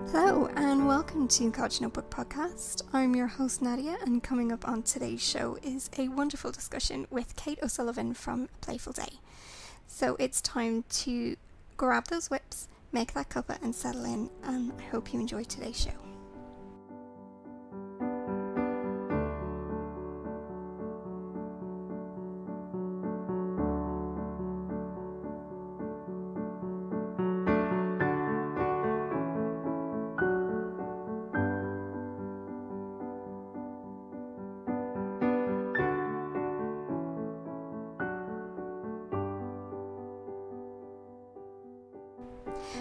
Hello and welcome to Cottage Notebook Podcast. I'm your host Nadia, and coming up on today's show is a wonderful discussion with Kate O'Sullivan from Playful Day. So it's time to grab those whips, make that cuppa and settle in, and I hope you enjoy today's show.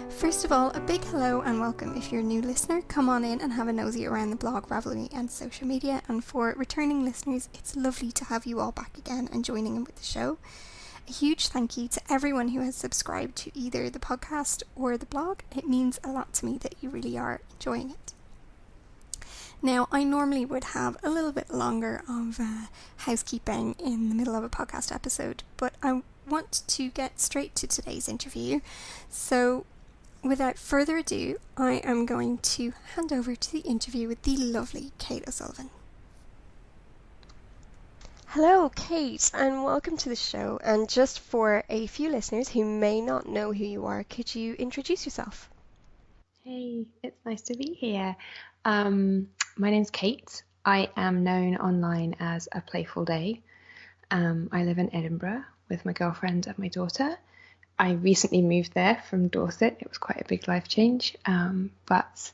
First of all, a big hello and welcome if you're a new listener. Come on in and have a nosy around the blog, Ravelry and social media. And for returning listeners, it's lovely to have you all back again and joining in with the show. A huge thank you to everyone who has subscribed to either the podcast or the blog. It means a lot to me that you really are enjoying it. Now, I normally would have a little bit longer of housekeeping in the middle of a podcast episode, but I want to get straight to today's interview. So without further ado, I am going to hand over to the interview with the lovely Kate O'Sullivan. Hello, Kate, and welcome to the show. And just for a few listeners who may not know who you are, could you introduce yourself? Hey, it's nice to be here. My name's Kate. I am known online as a Playful Day. I live in Edinburgh with my girlfriend and my daughter. I recently moved there from Dorset. It was quite a big life change, but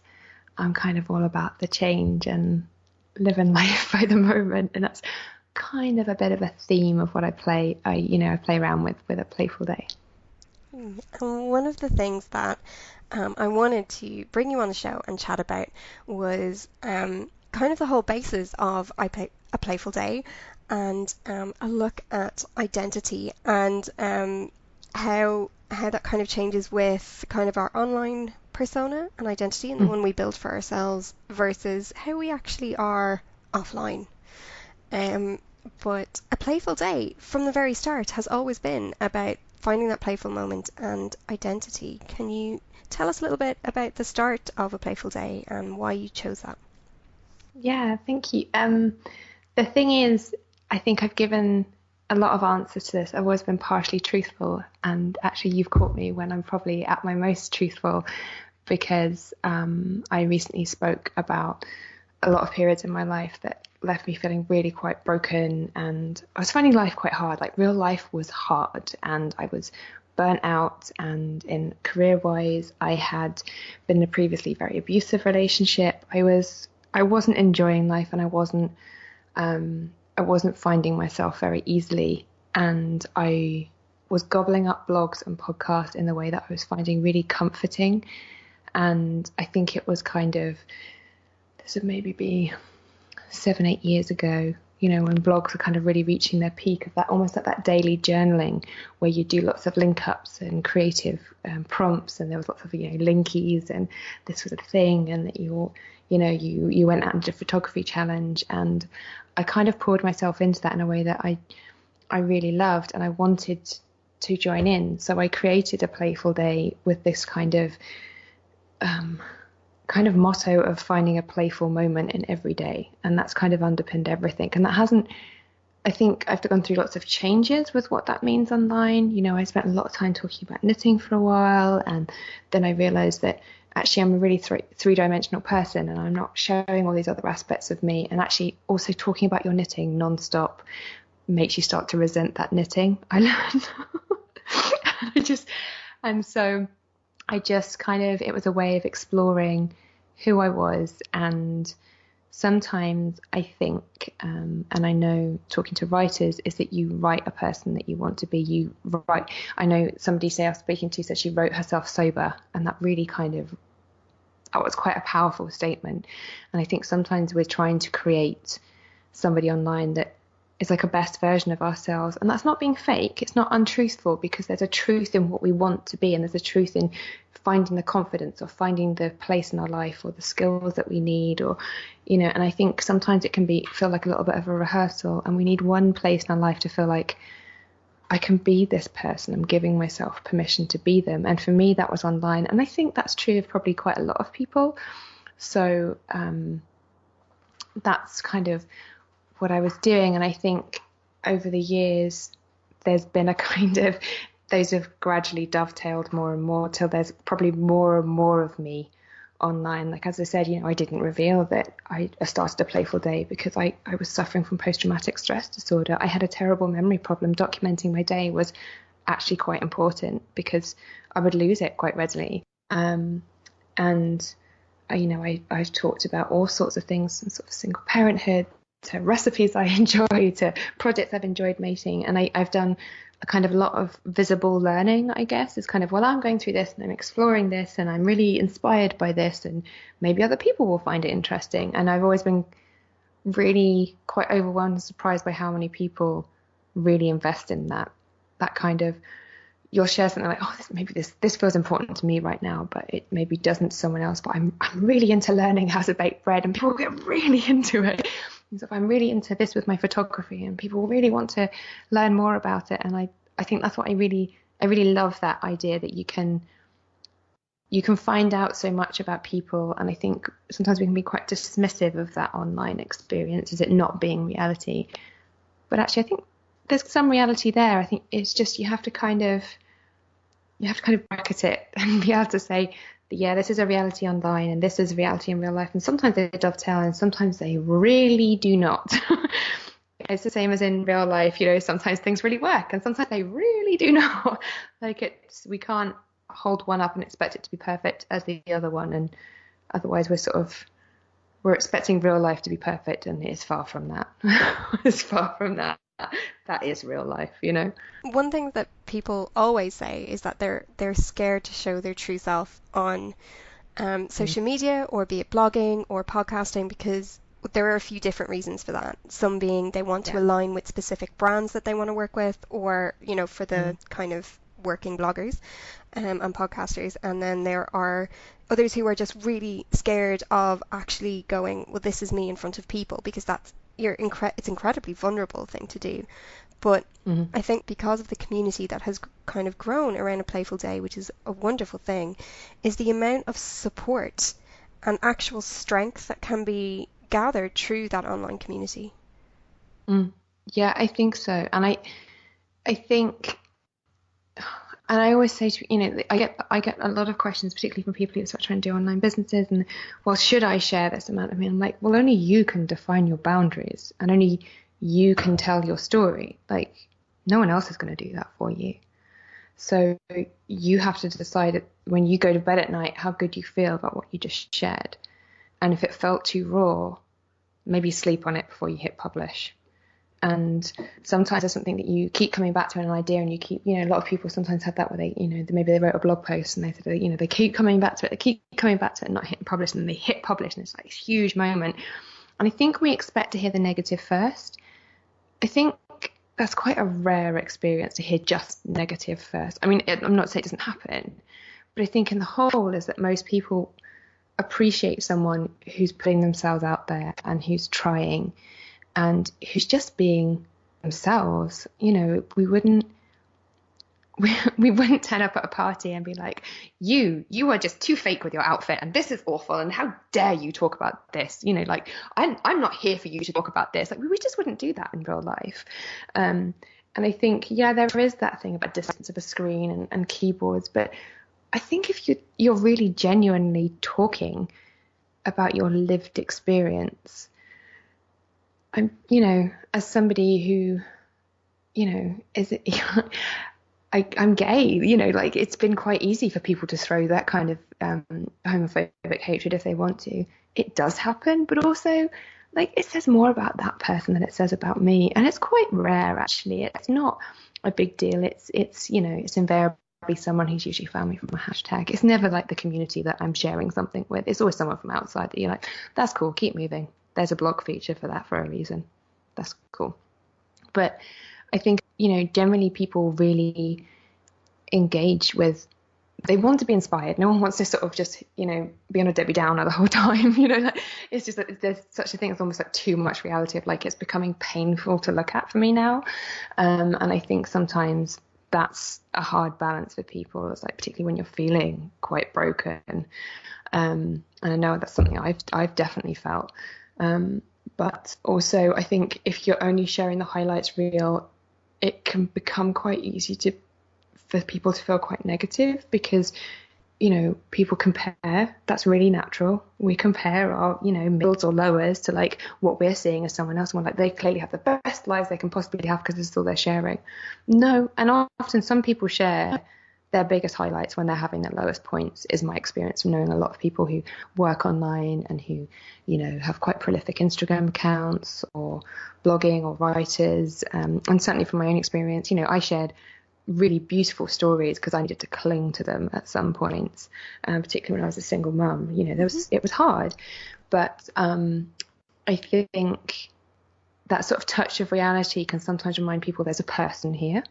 I'm kind of all about the change and living life by the moment, and that's kind of a bit of a theme of what I play. I play around with a Playful Day. And one of the things that I wanted to bring you on the show and chat about was kind of the whole basis of a Playful Day and a look at identity and how that kind of changes with kind of our online persona and identity and the one we build for ourselves versus how we actually are offline. But a Playful Day from the very start has always been about finding that playful moment and identity. Can you tell us a little bit about the start of a Playful Day and why you chose that? Yeah, thank you. The thing is, I think I've given a lot of answers to this. I've always been partially truthful, and actually you've caught me when I'm probably at my most truthful, because I recently spoke about a lot of periods in my life that left me feeling really quite broken, and I was finding life quite hard. Like, real life was hard, and I was burnt out, and in career-wise I had been in a previously very abusive relationship. I wasn't enjoying life, and I wasn't finding myself very easily, and I was gobbling up blogs and podcasts in the way that I was finding really comforting. And I think it was this would maybe be 7-8 years ago, when blogs are kind of really reaching their peak of that, almost like that daily journaling where you do lots of link ups and creative prompts, and there was lots of linkies, and this was a thing, and that you went out and did a photography challenge, and I kind of poured myself into that in a way that I really loved, and I wanted to join in. So I created a Playful Day with this kind of motto of finding a playful moment in every day, and that's kind of underpinned everything. And I think I've gone through lots of changes with what that means online. I spent a lot of time talking about knitting for a while, and then I realized that actually I'm a really three-dimensional person, and I'm not showing all these other aspects of me. And actually also talking about your knitting non-stop makes you start to resent that knitting, I learned. It was a way of exploring who I was. And sometimes I think, and I know talking to writers, is that you write a person that you want to be. I know somebody I was speaking to said she wrote herself sober, and that really that was quite a powerful statement. And I think sometimes we're trying to create somebody online that is like a best version of ourselves, and that's not being fake. It's not untruthful, because there's a truth in what we want to be, and there's a truth in finding the confidence or finding the place in our life or the skills that we need, or and I think sometimes it can feel like a little bit of a rehearsal, and we need one place in our life to feel like I can be this person. I'm giving myself permission to be them. And for me, that was online. And I think that's true of probably quite a lot of people. So that's kind of what I was doing. And I think over the years, there's been a kind of, those have gradually dovetailed more and more till there's probably more and more of me online. Like, as I said, I didn't reveal that I started a Playful Day because I was suffering from post-traumatic stress disorder. I had a terrible memory problem. Documenting my day was actually quite important because I would lose it quite readily. And I've talked about all sorts of things, from sort of single parenthood to recipes I enjoy to projects I've enjoyed making. And I've done a kind of lot of visible learning, I guess. It's kind of, well, I'm going through this and I'm exploring this and I'm really inspired by this and maybe other people will find it interesting. And I've always been really quite overwhelmed and surprised by how many people really invest in that kind of, you'll share something like, oh, maybe this feels important to me right now, but it maybe doesn't to someone else. But I'm really into learning how to bake bread, and people get really into it. And so I'm really into this with my photography, and people really want to learn more about it. And I think that's what I really love, that idea that you can find out so much about people. And I think sometimes we can be quite dismissive of that online experience as it not being reality. But actually, I think there's some reality there. I think it's just you have to kind of bracket it and be able to say, yeah, this is a reality online and this is a reality in real life. And sometimes they dovetail and sometimes they really do not. It's the same as in real life, sometimes things really work and sometimes they really do not. Like, we can't hold one up and expect it to be perfect as the other one. And otherwise we're expecting real life to be perfect, and it's far from that. It's far from that. That is real life, One thing that people always say is that they're scared to show their true self on social media, or be it blogging or podcasting, because there are a few different reasons for that. Some being they want to align with specific brands that they want to work with, or for the kind of working bloggers and podcasters. And then there are others who are just really scared of actually going, well, this is me in front of people, because that's it's incredibly vulnerable thing to do. But I think because of the community that has kind of grown around a Playful Day, which is a wonderful thing, is the amount of support and actual strength that can be gathered through that online community. Yeah, I think so. And I think, and I always say to, I get a lot of questions, particularly from people who start trying to do online businesses, and, well, should I share this amount of me? I'm like, well, only you can define your boundaries and only you can tell your story. Like, no one else is going to do that for you. So you have to decide when you go to bed at night how good you feel about what you just shared. And if it felt too raw, maybe sleep on it before you hit publish. And sometimes there's something that you keep coming back to, an idea, and you keep, a lot of people sometimes have that where they, maybe they wrote a blog post and they said, they keep coming back to it, and not hitting publish, and then they hit publish, and it's like a huge moment. And I think we expect to hear the negative first. I think that's quite a rare experience to hear just negative first. I mean, I'm not saying it doesn't happen, but I think in the whole is that most people appreciate someone who's putting themselves out there and who's trying and who's just being themselves. We wouldn't turn up at a party and be like, you are just too fake with your outfit and this is awful and how dare you talk about this, like I'm not here for you to talk about this. Like, we just wouldn't do that in real life. And I think, there is that thing about distance of a screen and keyboards, but I think if you're really genuinely talking about your lived experience, I'm, as somebody who, is I'm gay, like, it's been quite easy for people to throw that kind of homophobic hatred if they want to. It does happen, but also, like, it says more about that person than it says about me. And it's quite rare, actually. It's not a big deal. It's invariably someone who's usually found me from a hashtag. It's never like the community that I'm sharing something with. It's always someone from outside that you're like, that's cool, keep moving. There's a blog feature for that for a reason. That's cool. But I think, generally people really engage with they want to be inspired. No one wants to sort of just, you know, be on a Debbie Downer the whole time. You know, like, it's just that there's such a thing as almost like too much reality of like it's becoming painful to look at for me now. And I think sometimes that's a hard balance for people. It's like particularly when you're feeling quite broken. And I know that's something I've definitely felt. But also I think if you're only sharing the highlights reel, it can become quite easy for people to feel quite negative because, you know, people compare. That's really natural. We compare our, you know, middles or lowers to like what we're seeing as someone else. And we're like, they clearly have the best lives they can possibly have because this is all they're sharing. No. And often some people share their biggest highlights when they're having their lowest points, is my experience from knowing a lot of people who work online and who, you know, have quite prolific Instagram accounts or blogging or writers. And certainly from my own experience, you know, I shared really beautiful stories because I needed to cling to them at some points, particularly when I was a single mum. You know, it was hard, but I think that sort of touch of reality can sometimes remind people there's a person here.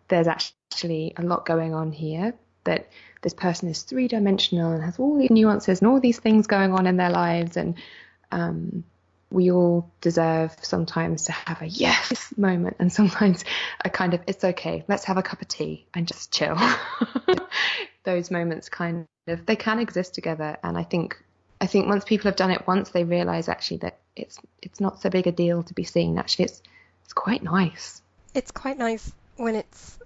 There's actually a lot going on here, that this person is three-dimensional and has all these nuances and all these things going on in their lives, and we all deserve sometimes to have a yes moment and sometimes a kind of it's okay, let's have a cup of tea and just chill. Those moments kind of, they can exist together, and I think once people have done it once, they realize actually that it's not so big a deal to be seen. Actually it's quite nice. It's quite nice when it's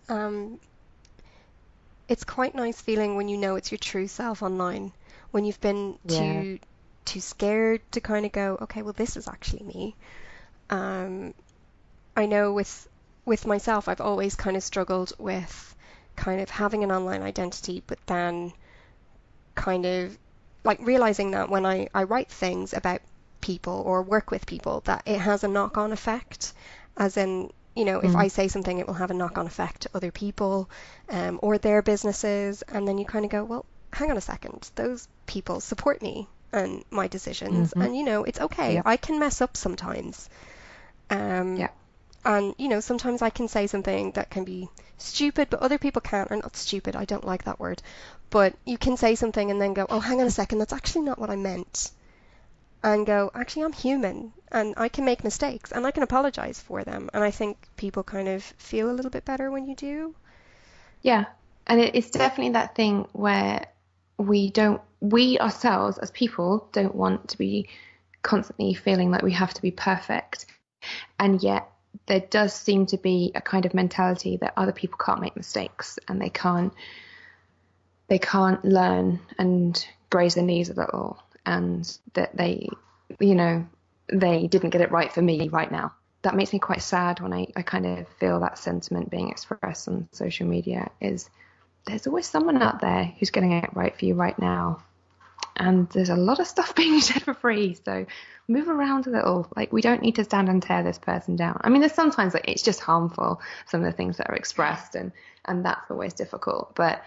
quite nice feeling when you know it's your true self online, when you've been too scared to kind of go, okay, well, this is actually me. I know with myself, I've always kind of struggled with kind of having an online identity, but then kind of like realizing that when I write things about people or work with people, that it has a knock-on effect, as in, you know, if I say something, it will have a knock-on effect to other people or their businesses. And then you kind of go, well, hang on a second, those people support me and my decisions. And, you know, it's okay. I can mess up sometimes. And, you know, sometimes I can say something that can be stupid, but other people can't. Or not stupid, I don't like that word. But you can say something and then go, oh, hang on a second, that's actually not what I meant. And go, actually, I'm human and I can make mistakes and I can apologize for them. And I think people kind of feel a little bit better when you do. Yeah. And it's definitely that thing where we ourselves as people don't want to be constantly feeling like we have to be perfect. And yet there does seem to be a kind of mentality that other people can't make mistakes and they can't learn and graze their knees a little, and that they, you know, they didn't get it right for me right now. That makes me quite sad when I kind of feel that sentiment being expressed on social media, is there's always someone out there who's getting it right for you right now. And there's a lot of stuff being shared for free, so move around a little. Like, we don't need to stand and tear this person down. I mean, there's sometimes like it's just harmful, some of the things that are expressed, and that's always difficult. But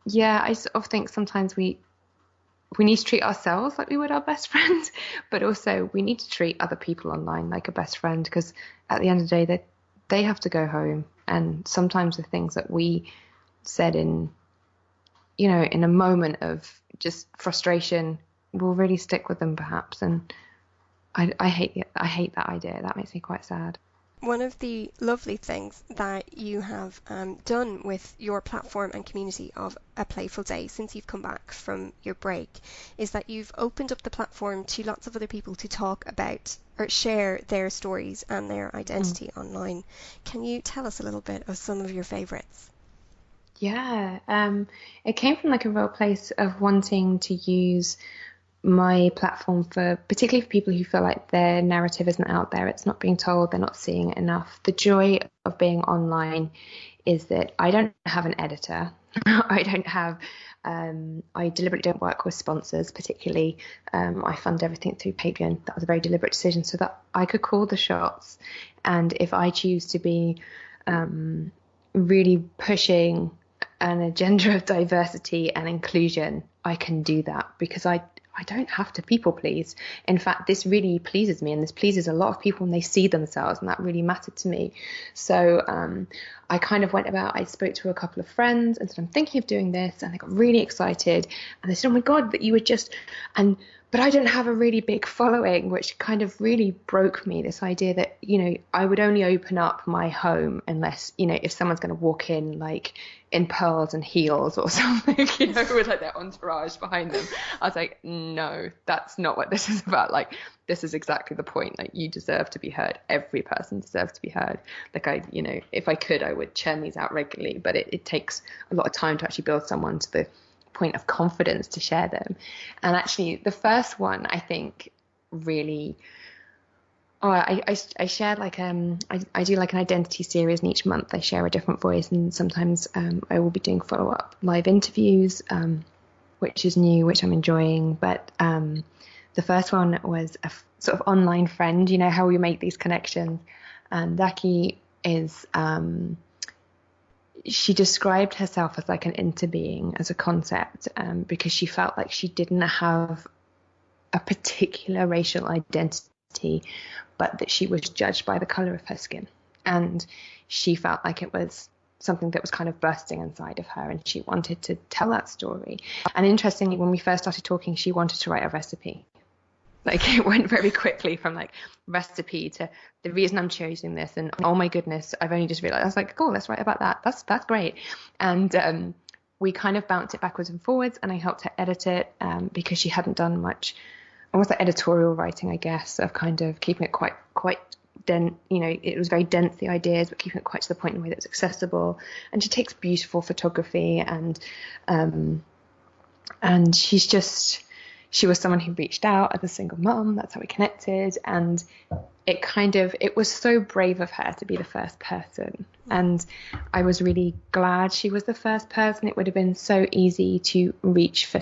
yeah, I sort of think sometimes we need to treat ourselves like we would our best friend, but also we need to treat other people online like a best friend, because at the end of the day, they have to go home. And sometimes the things that we said in a moment of just frustration will really stick with them perhaps. And I hate that idea. That makes me quite sad. One of the lovely things that you have done with your platform and community of A Playful Day since you've come back from your break is that you've opened up the platform to lots of other people to talk about or share their stories and their identity online. Can you tell us a little bit of some of your favourites? Yeah, it came from like a real place of wanting to use my platform for particularly for people who feel like their narrative isn't out there, it's not being told, they're not seeing it enough. The joy of being online is that I don't have an editor. I don't have I deliberately don't work with sponsors particularly. I fund everything through Patreon. That was a very deliberate decision so that I could call the shots. And if I choose to be really pushing an agenda of diversity and inclusion, I can do that because I I don't have to people please. In fact, this really pleases me, and this pleases a lot of people when they see themselves, and that really mattered to me. So I kind of went about, I spoke to a couple of friends and said, I'm thinking of doing this, and they got really excited, and they said, oh my God, but you would just, but I don't have a really big following, which kind of really broke me, this idea that, I would only open up my home unless, if someone's going to walk in like in pearls and heels or something, with like their entourage behind them. I was like, no, that's not what this is about. Like, this is exactly the point. Like, you deserve to be heard. Every person deserves to be heard. Like, if I could, I would churn these out regularly, but it takes a lot of time to actually build someone to the point of confidence to share them. And actually the first one, I think, really, I share like I do like an identity series, and each month I share a different voice, and sometimes I will be doing follow-up live interviews, which is new, which I'm enjoying. But the first one was a sort of online friend, how we make these connections. And Daki is she described herself as like an interbeing, as a concept, because she felt like she didn't have a particular racial identity, but that she was judged by the color of her skin. And she felt like it was something that was kind of bursting inside of her, and she wanted to tell that story. And interestingly, when we first started talking, she wanted to write a recipe. Like, it went very quickly from like recipe to the reason I'm choosing this, and oh my goodness, I've only just realized. I was like, cool, let's write about that. That's great. And we kind of bounced it backwards and forwards, and I helped her edit it because she hadn't done much, almost like editorial writing, I guess, of kind of keeping it quite dense. It was very dense, the ideas, but keeping it quite to the point in a way that was accessible. And she takes beautiful photography, and she was someone who reached out as a single mom. That's how we connected. And it was so brave of her to be the first person. And I was really glad she was the first person. It would have been so easy to reach for,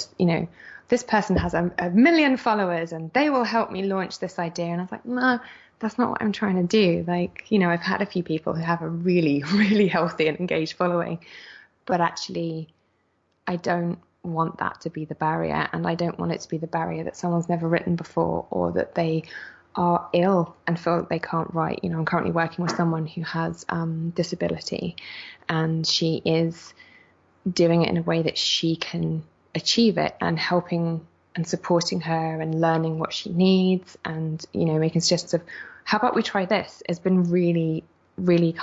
this person has a million followers and they will help me launch this idea. And I was like, nah, that's not what I'm trying to do. Like, I've had a few people who have a really, really healthy and engaged following, but actually I don't want that to be the barrier, and I don't want it to be the barrier that someone's never written before, or that they are ill and feel that they can't write. I'm currently working with someone who has disability, and she is doing it in a way that she can achieve it, and helping and supporting her and learning what she needs, and making suggestions of how about we try this. It's been really, really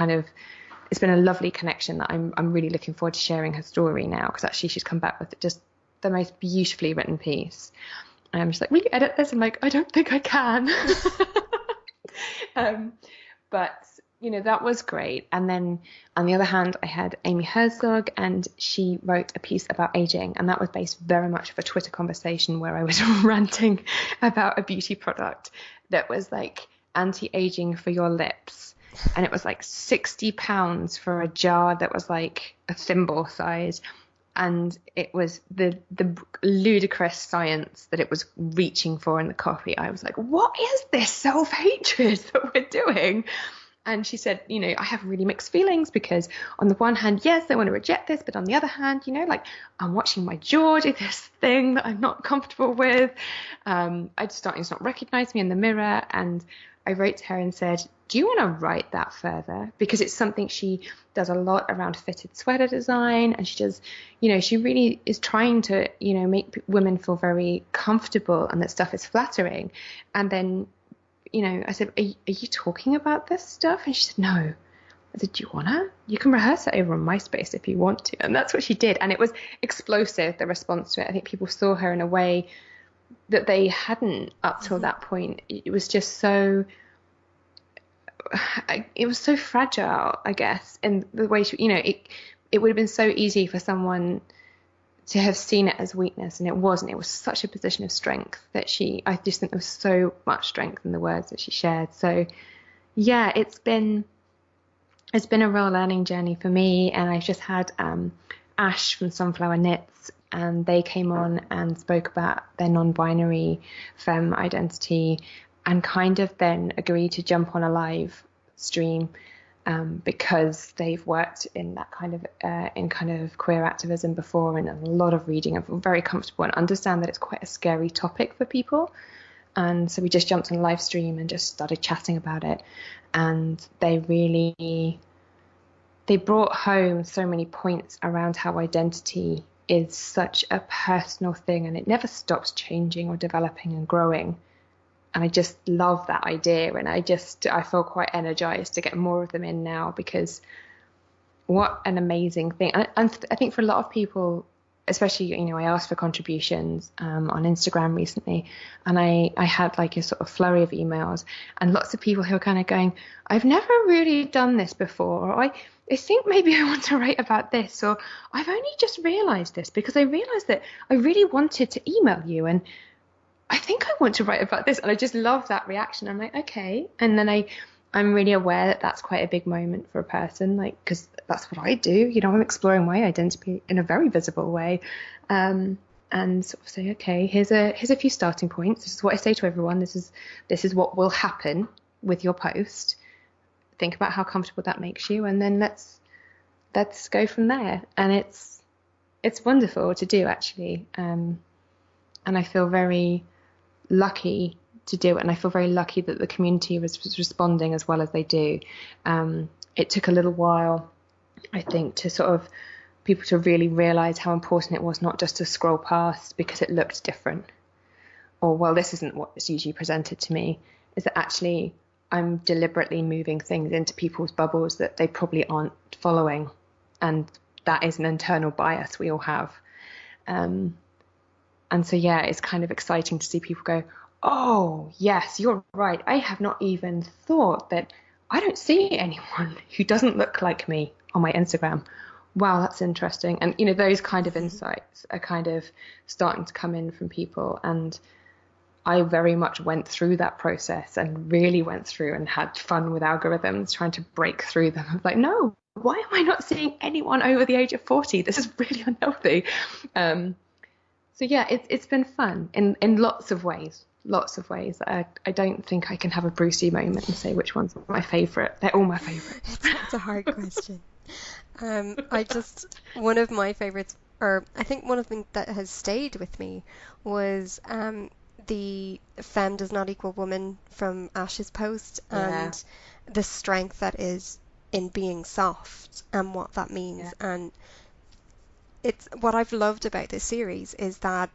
it's been a lovely connection that I'm really looking forward to sharing her story now, because actually she's come back with just the most beautifully written piece. And I'm just like, will you edit this? I'm like, I don't think I can. But that was great. And then on the other hand, I had Amy Herzog, and she wrote a piece about aging, and that was based very much of a Twitter conversation where I was ranting about a beauty product that was like anti-aging for your lips. And it was like £60 for a jar that was like a thimble size. And it was the ludicrous science that it was reaching for in the coffee. I was like, what is this self-hatred that we're doing? And she said, I have really mixed feelings, because on the one hand, yes, I want to reject this, but on the other hand, like, I'm watching my jaw do this thing that I'm not comfortable with. It's starting to not recognize me in the mirror. And I wrote to her and said, do you want to write that further? Because it's something she does a lot around fitted sweater design. And she does, she really is trying to, make women feel very comfortable, and that stuff is flattering. And then, I said, are you talking about this stuff? And she said, no. I said, do you want to? You can rehearse it over on MySpace if you want to. And that's what she did. And it was explosive, the response to it. I think people saw her in a way that they hadn't up till that point. It was just so... it was so fragile, I guess, in the way she, it would have been so easy for someone to have seen it as weakness, and it wasn't. It was such a position of strength that I just think there was so much strength in the words that she shared. So yeah, it's been a real learning journey for me. And I've just had Ash from Sunflower Knits, and they came on and spoke about their non-binary femme identity, and kind of then agreed to jump on a live stream because they've worked in that kind of queer activism before and a lot of reading and feel very comfortable and understand that it's quite a scary topic for people. And so we just jumped on live stream and just started chatting about it. And they brought home so many points around how identity is such a personal thing and it never stops changing or developing and growing. And I just love that idea. And I feel quite energized to get more of them in now, because what an amazing thing. And I think for a lot of people, especially, I asked for contributions on Instagram recently, and I had like a sort of flurry of emails and lots of people who are kind of going, I've never really done this before, or I think maybe I want to write about this, or I've only just realized this because I realized that I really wanted to email you and I think I want to write about this. And I just love that reaction. I'm like, okay. And then I'm really aware that that's quite a big moment for a person, like, because that's what I do. I'm exploring my identity in a very visible way, and sort of say, okay, here's a few starting points. This is what I say to everyone. This is what will happen with your post. Think about how comfortable that makes you, and then let's go from there. And it's wonderful to do, actually, and I feel very lucky to do it, and I feel very lucky that the community was responding as well as they do. It took a little while, I think, to sort of people to really realize how important it was not just to scroll past because it looked different, or, well, this isn't what is usually presented to me, is that actually I'm deliberately moving things into people's bubbles that they probably aren't following, and that is an internal bias we all have. And so, yeah, it's kind of exciting to see people go, oh, yes, you're right. I have not even thought that I don't see anyone who doesn't look like me on my Instagram. Wow, that's interesting. And, those kind of insights are kind of starting to come in from people. And I very much went through that process and really went through and had fun with algorithms, trying to break through them. I was like, no, why am I not seeing anyone over the age of 40? This is really unhealthy. So yeah, it's been fun in lots of ways. I don't think I can have a Brucey moment and say which one's my favourite. They're all my favourites. It's a hard question. One of my favourites, or I think one of them that has stayed with me, was the femme does not equal woman from Ash's post, and the strength that is in being soft and what that means. Yeah. And it's what I've loved about this series is that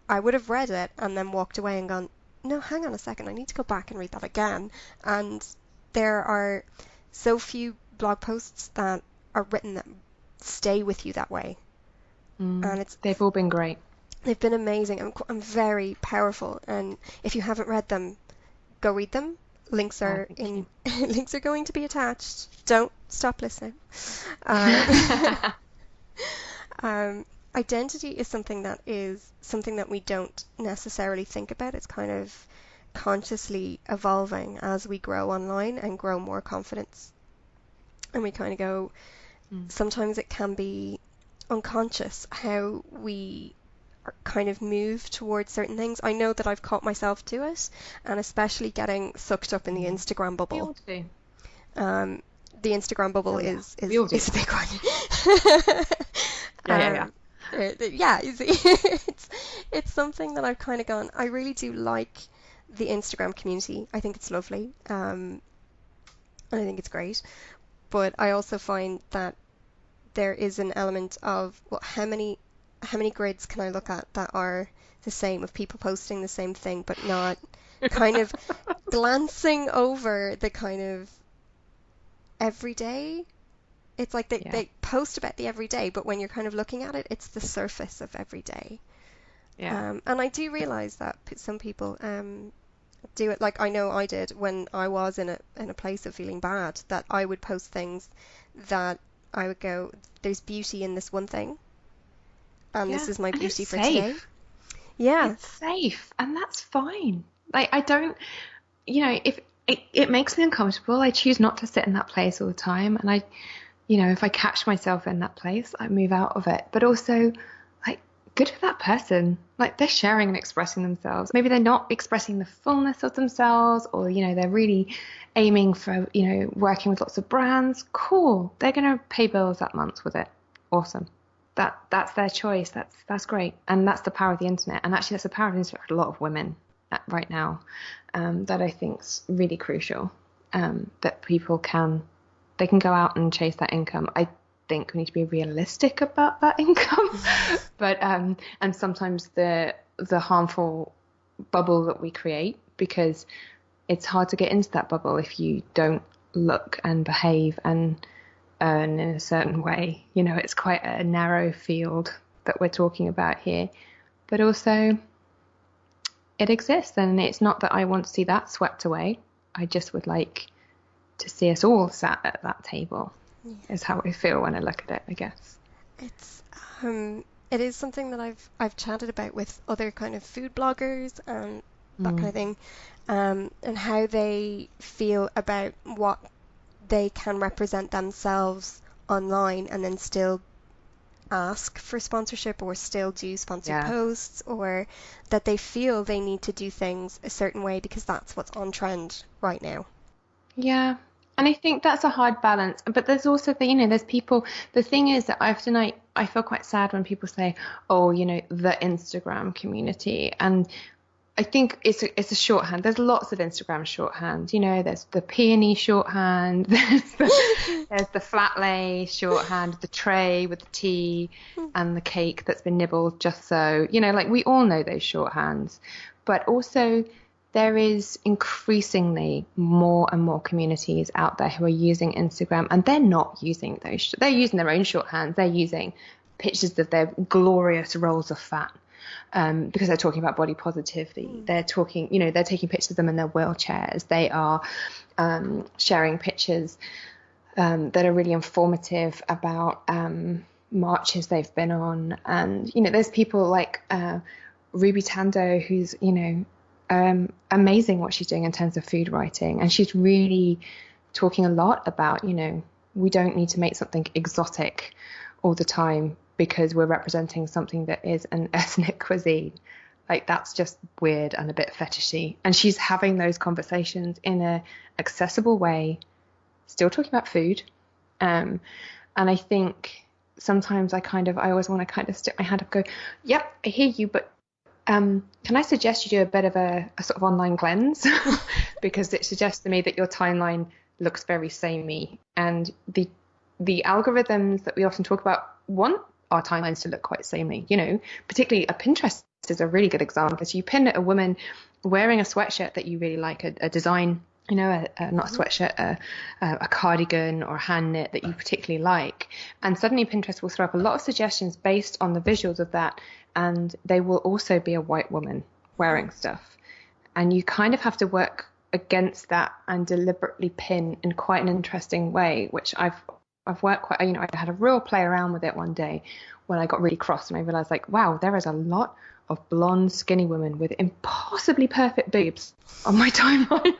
I would have read it and then walked away and gone, no, hang on a second, I need to go back and read that again. And there are so few blog posts that are written that stay with you that way. And they've all been great. They've been amazing. I'm very powerful. And if you haven't read them, go read them. Links are links are going to be attached. Don't stop listening. Identity is something that we don't necessarily think about. It's kind of consciously evolving as we grow online and grow more confidence. And we kind of go, sometimes it can be unconscious how we kind of move towards certain things. I know that I've caught myself to it, and especially getting sucked up in the Instagram bubble. We all do. The Instagram bubble is a big one. Yeah, you see, it's something that I've kind of gone, I really do like the Instagram community. I think it's lovely, and I think it's great. But I also find that there is an element of, well, how many grids can I look at that are the same, of people posting the same thing, but not kind of glancing over the kind of everyday. It's like they post about the everyday, but when you're kind of looking at it, it's the surface of everyday. Yeah. And I do realize that some people do it. Like I know I did when I was in a place of feeling bad, that I would post things that I would go, there's beauty in this one thing, and this is my beauty for today. Yeah, it's safe, and that's fine. Like I don't, if it makes me uncomfortable, I choose not to sit in that place all the time, and if I catch myself in that place, I move out of it. But also, like, good for that person. Like, they're sharing and expressing themselves. Maybe they're not expressing the fullness of themselves, or, they're really aiming for, working with lots of brands. Cool. They're going to pay bills that month with it. Awesome. That's their choice. That's great. And that's the power of the internet. And actually, that's the power of the internet for a lot of women right now, that I think's really crucial. That people can go out and chase that income. I think we need to be realistic about that income, but and sometimes the harmful bubble that we create, because it's hard to get into that bubble if you don't look and behave and earn in a certain way. It's quite a narrow field that we're talking about here, but also it exists, and it's not that I want to see that swept away. I just would like to see us all sat at that table. Is how I feel when I look at it, I guess. It is something that I've chatted about with other kind of food bloggers and that kind of thing, and how they feel about what they can represent themselves online and then still ask for sponsorship or still do sponsored posts, or that they feel they need to do things a certain way because that's what's on trend right now. Yeah. And I think that's a hard balance. But there's also there's people, the thing is that often I feel quite sad when people say, oh, the Instagram community. And I think it's a shorthand. There's lots of Instagram shorthand. There's the peony shorthand. There's the flat lay shorthand, the tray with the tea and the cake that's been nibbled just so. Like, we all know those shorthands. But also, there is increasingly more and more communities out there who are using Instagram, and they're not using those. They're using their own shorthands. They're using pictures of their glorious rolls of fat, because they're talking about body positivity. They're talking, they're taking pictures of them in their wheelchairs. They are sharing pictures that are really informative about marches they've been on. And, there's people like Ruby Tando, who's, amazing what she's doing in terms of food writing, and she's really talking a lot about we don't need to make something exotic all the time because we're representing something that is an ethnic cuisine. Like, that's just weird and a bit fetishy, and she's having those conversations in a accessible way, still talking about food, and I think sometimes I always want to kind of stick my hand up and go, yep, I hear you, but can I suggest you do a bit of a sort of online cleanse? Because it suggests to me that your timeline looks very samey, and the algorithms that we often talk about want our timelines to look quite samey. Particularly a Pinterest is a really good example. So you pin at a woman wearing a sweatshirt that you really like, a design, not a sweatshirt, a cardigan or a hand knit that you particularly like, and suddenly Pinterest will throw up a lot of suggestions based on the visuals of that. And they will also be a white woman wearing stuff. And you kind of have to work against that and deliberately pin in quite an interesting way, which I've worked quite, I had a real play around with it one day when I got really cross, and I realized, like, wow, there is a lot of blonde, skinny women with impossibly perfect boobs on my timeline.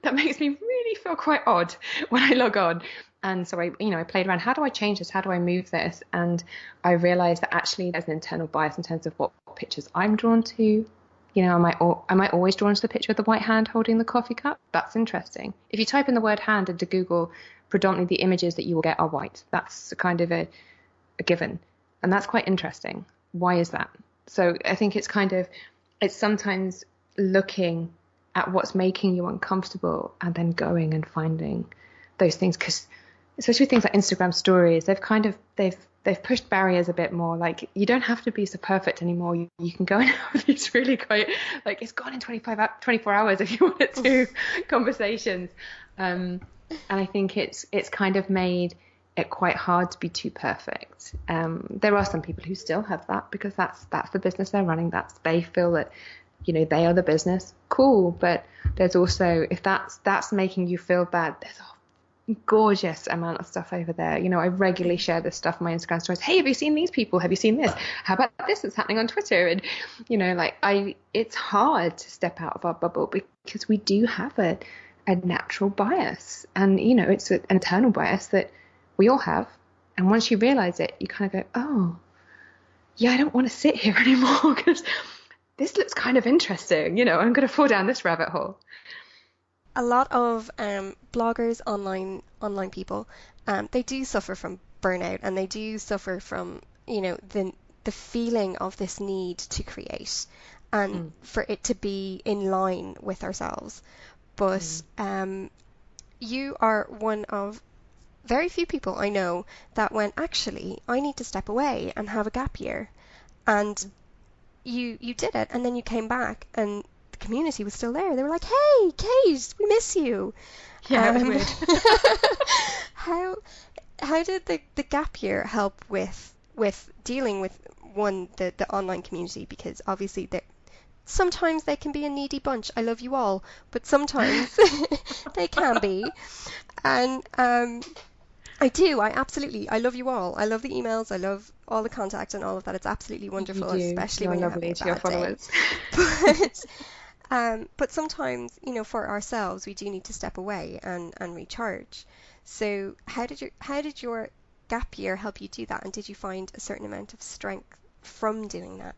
That makes me really feel quite odd when I log on. And so I played around. How do I change this? How do I move this? And I realized that actually there's an internal bias in terms of what pictures I'm drawn to. Am I always drawn to the picture of the white hand holding the coffee cup? That's interesting. If you type in the word hand into Google, predominantly the images that you will get are white. That's kind of a given. And that's quite interesting. Why is that? So I think it's sometimes looking at what's making you uncomfortable and then going and finding those things, because especially things like Instagram stories, they've pushed barriers a bit more. Like, you don't have to be so perfect anymore. You can go and have these really quite, like, it's gone in 24 hours if you wanted to, conversations. And I think it's kind of made it quite hard to be too perfect. There are some people who still have that because that's the business they're running. They feel that, they are the business. Cool. But there's also, if that's making you feel bad, there's a gorgeous amount of stuff over there. I regularly share this stuff on my Instagram stories. Hey, have you seen these people? Have you seen this? How about this that's happening on Twitter? And it's hard to step out of our bubble because we do have a natural bias, and it's an internal bias that we all have. And once you realize it, you kind of go, oh, yeah, I don't want to sit here anymore because this looks kind of interesting. I'm going to fall down this rabbit hole. A lot of bloggers, online people, they do suffer from burnout, and they do suffer from, the feeling of this need to create and for it to be in line with ourselves. But you are one of very few people I know that went, actually, I need to step away and have a gap year. And you did it, and then you came back, and the community was still there. They were like, "Hey, Kate, we miss you." Yeah, it was weird. how how did the gap year help with dealing with the online community? Because obviously sometimes they can be a needy bunch. I love you all, but sometimes they can be. And I absolutely, I love you all. I love the emails. I love all the contact and all of that. It's absolutely wonderful, especially when you're having a bad day. But sometimes, for ourselves, we do need to step away and recharge. So how did your gap year help you do that? And did you find a certain amount of strength from doing that?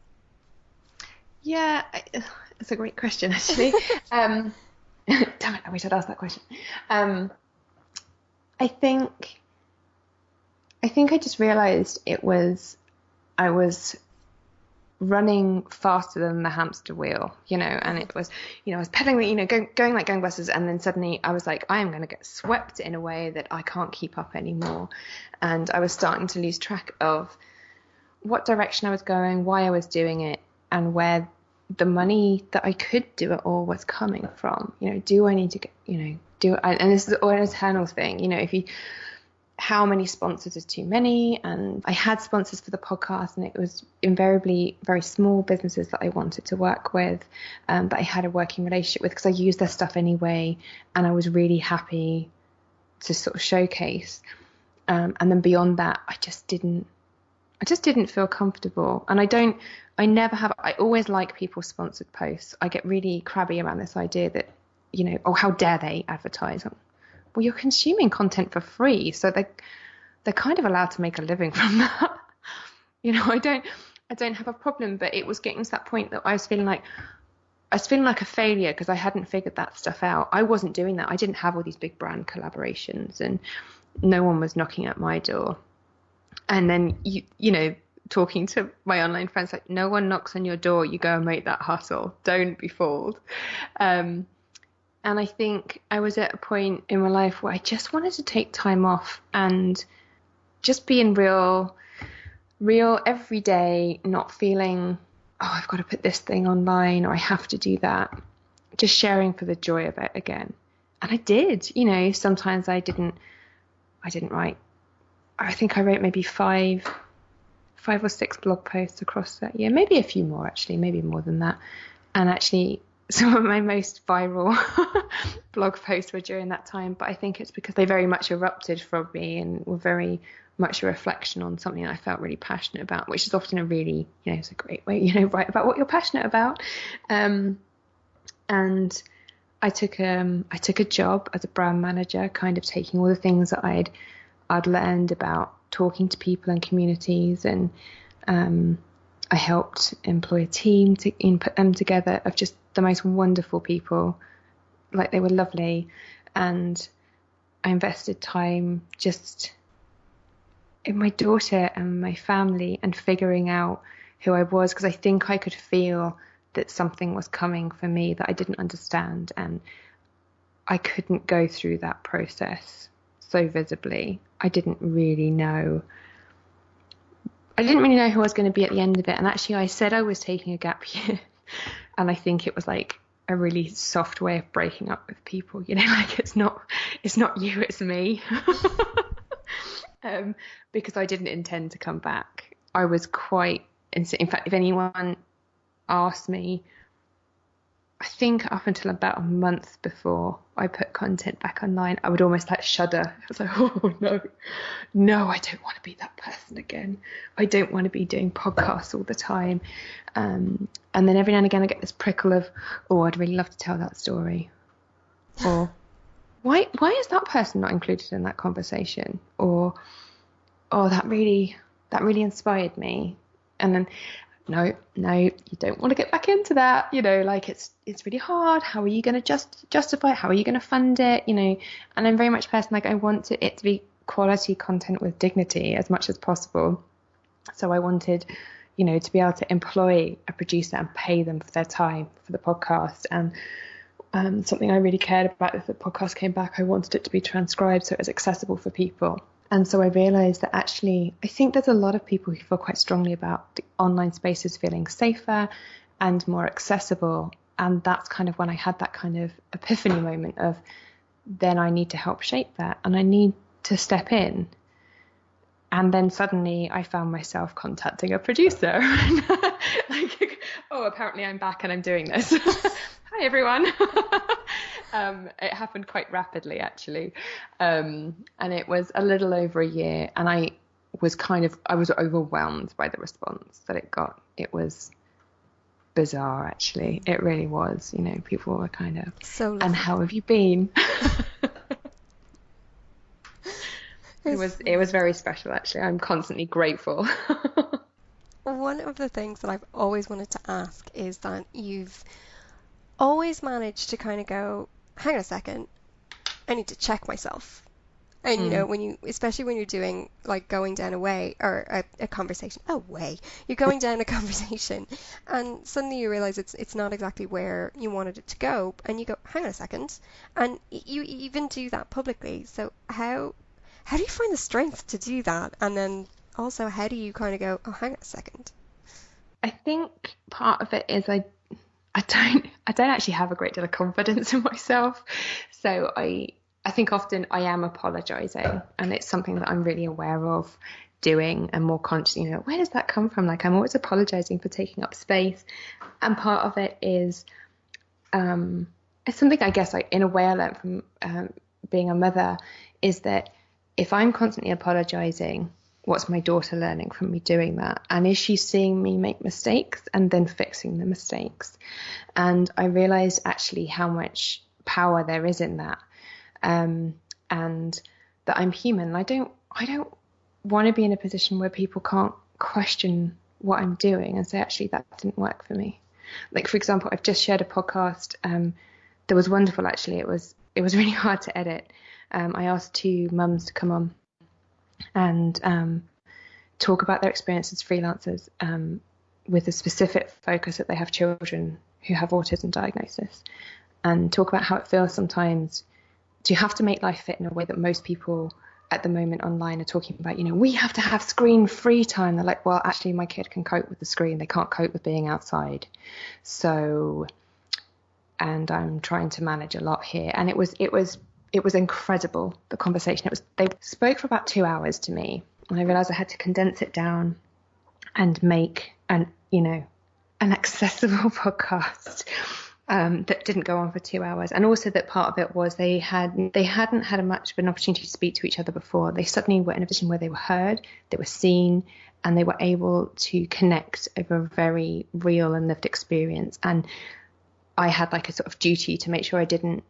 Yeah, it's a great question, actually. Damn it, I wish I'd asked that question. I think I just realized I was running faster than the hamster wheel, and it was, I was pedaling, going like gangbusters, and then suddenly I was like, I am going to get swept in a way that I can't keep up anymore. And I was starting to lose track of what direction I was going, why I was doing it, and where the money that I could do it all was coming from. Do I need to get, and this is an eternal thing, how many sponsors is too many? And I had sponsors for the podcast, and it was invariably very small businesses that I wanted to work with, that I had a working relationship with, because I used their stuff anyway, and I was really happy to sort of showcase. And then beyond that, I just didn't feel comfortable. And I always like people's sponsored posts. I get really crabby around this idea that, how dare they advertise? Well, you're consuming content for free, so they're kind of allowed to make a living from that. I don't have a problem, but it was getting to that point that I was feeling like a failure because I hadn't figured that stuff out. I wasn't doing that. I didn't have all these big brand collaborations, and no one was knocking at my door. And then talking to my online friends, like, no one knocks on your door, you go and make that hustle. Don't be fooled. And I think I was at a point in my life where I just wanted to take time off and just be in real every day, not feeling, I've got to put this thing online or I have to do that. Just sharing for the joy of it again. And I did, sometimes I didn't write. I think I wrote maybe five or six blog posts across that year, maybe a few more actually, maybe more than that. And actually, some of my most viral blog posts were during that time, but I think it's because they very much erupted from me and were very much a reflection on something I felt really passionate about, which is often a really, it's a great way, write about what you're passionate about. And I took a job as a brand manager, kind of taking all the things that I'd learned about talking to people and communities, and I helped employ a team to put them together of just the most wonderful people. Like, they were lovely, and I invested time just in my daughter and my family and figuring out who I was, because I think I could feel that something was coming for me that I didn't understand, and I couldn't go through that process so visibly. I didn't really know who I was going to be at the end of it. And actually, I said I was taking a gap year, and I think it was like a really soft way of breaking up with people, like it's not you, it's me. Because I didn't intend to come back. I was quite, in fact, if anyone asked me, I think up until about a month before I put content back online, I would almost like shudder. I was like, oh no, I don't want to be that person again. I don't want to be doing podcasts all the time. And then every now and again I get this prickle of, I'd really love to tell that story. Or why is that person not included in that conversation? Or, that really inspired me. And then, no, you don't want to get back into that. Like it's really hard. How are you going to justify it? How are you going to fund it? And I'm very much a person, like I want it to be quality content with dignity as much as possible. So I wanted, to be able to employ a producer and pay them for their time for the podcast. And something I really cared about, if the podcast came back, I wanted it to be transcribed so it was accessible for people. And so I realised that actually, I think there's a lot of people who feel quite strongly about the online spaces feeling safer and more accessible. And that's kind of when I had that kind of epiphany moment of, then I need to help shape that and I need to step in. And then suddenly I found myself contacting a producer. Like, oh, apparently I'm back and I'm doing this. Hi, everyone. It happened quite rapidly, actually. And it was a little over a year. And I was overwhelmed by the response that it got. It was bizarre, actually. It really was. People were kind of, so lovely. And how have you been? It was very special, actually. I'm constantly grateful. One of the things that I've always wanted to ask is that you've always managed to kind of go, hang on a second, I need to check myself. And especially when you're doing, like, going down a way or a conversation, you're going down a conversation and suddenly you realize it's not exactly where you wanted it to go, and you go, hang on a second, and you even do that publicly. So how do you find the strength to do that? And then also, how do you kind of go, oh, hang on a second? I think part of it is I don't actually have a great deal of confidence in myself. So I think often I am apologizing, and it's something that I'm really aware of doing and more conscious, where does that come from? Like, I'm always apologizing for taking up space. And part of it is, it's something I guess, like, in a way I learned from being a mother, is that if I'm constantly apologizing, what's my daughter learning from me doing that? And is she seeing me make mistakes and then fixing the mistakes? And I realized actually how much power there is in that. And that I'm human. I don't want to be in a position where people can't question what I'm doing and say, actually, that didn't work for me. Like, for example, I've just shared a podcast that was wonderful, actually. It was really hard to edit. I asked 2 mums to come on and talk about their experience as freelancers with a specific focus that they have children who have autism diagnosis, and talk about how it feels sometimes. Do you have to make life fit in a way that most people at the moment online are talking about? We have to have screen-free time. They're like, well, actually, my kid can cope with the screen. They can't cope with being outside. So, and I'm trying to manage a lot here. And it was incredible, the conversation. They spoke for about 2 hours to me, and I realized I had to condense it down and make an accessible podcast that didn't go on for 2 hours. And also that part of it was they hadn't had much of an opportunity to speak to each other before. They suddenly were in a position where they were heard, they were seen, and they were able to connect over a very real and lived experience. And I had like a sort of duty to make sure I didn't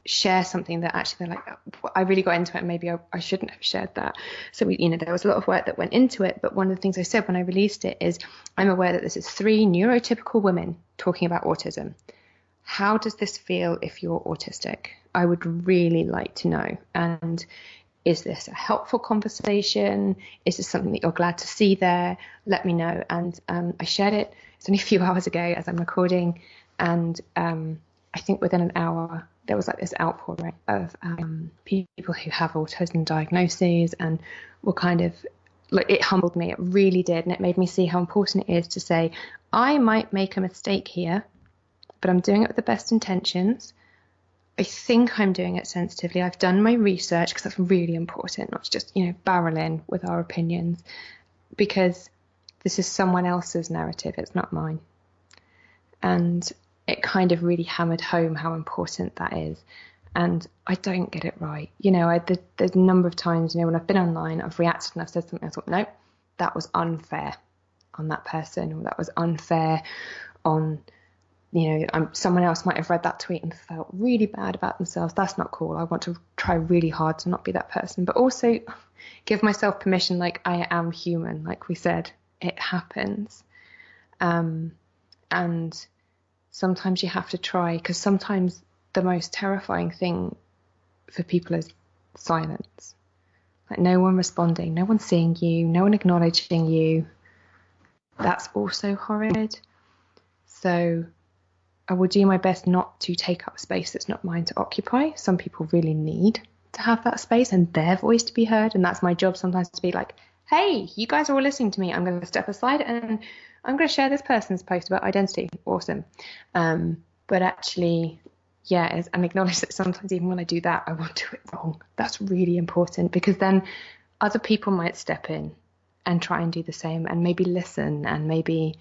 share something that actually they're like, I really got into it and maybe I shouldn't have shared that. So there was a lot of work that went into it. But one of the things I said when I released it is, I'm aware that this is 3 neurotypical women talking about autism. How does this feel if you're autistic? I would really like to know. And is this a helpful conversation? Is this something that you're glad to see there? Let me know. And I shared it. It's only a few hours ago as I'm recording. And I think within an hour, there was like this outpouring of people who have autism diagnoses, and were kind of like, it humbled me. It really did. And it made me see how important it is to say, I might make a mistake here, but I'm doing it with the best intentions. I think I'm doing it sensitively. I've done my research, because that's really important, not to just, barrel in with our opinions, because this is someone else's narrative. It's not mine. And it kind of really hammered home how important that is. And I don't get it right. There's a number of times, when I've been online, I've reacted and I've said something, I thought, no, that was unfair on that person, or that was unfair on, someone else might have read that tweet and felt really bad about themselves. That's not cool. I want to try really hard to not be that person, but also give myself permission, like, I am human. Like we said, it happens. And sometimes you have to try, because sometimes the most terrifying thing for people is silence. Like no one responding, no one seeing you, no one acknowledging you. That's also horrid. So I will do my best not to take up space that's not mine to occupy. Some people really need to have that space and their voice to be heard. And that's my job sometimes, to be like, hey, you guys are all listening to me. I'm going to step aside and I'm going to share this person's post about identity. Awesome. But actually, yeah, and acknowledge that sometimes even when I do that, I will do it wrong. That's really important, because then other people might step in and try and do the same, and maybe listen and maybe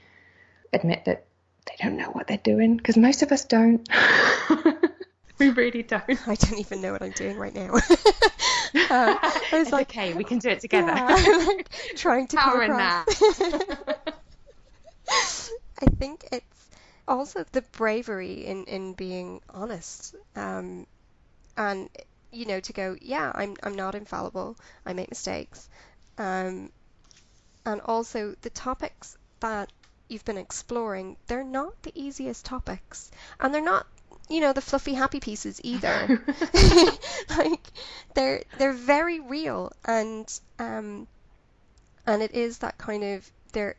admit that they don't know what they're doing, because most of us don't. We really don't. I don't even know what I'm doing right now. I was it's like, okay, we can do it together. Yeah, like trying to Power come in across. that. I think it's also the bravery in being honest, and to go, yeah, I'm not infallible. I make mistakes, and also the topics that you've been exploring, they're not the easiest topics, and they're not, the fluffy happy pieces either. Like they're very real, and it is that kind of, there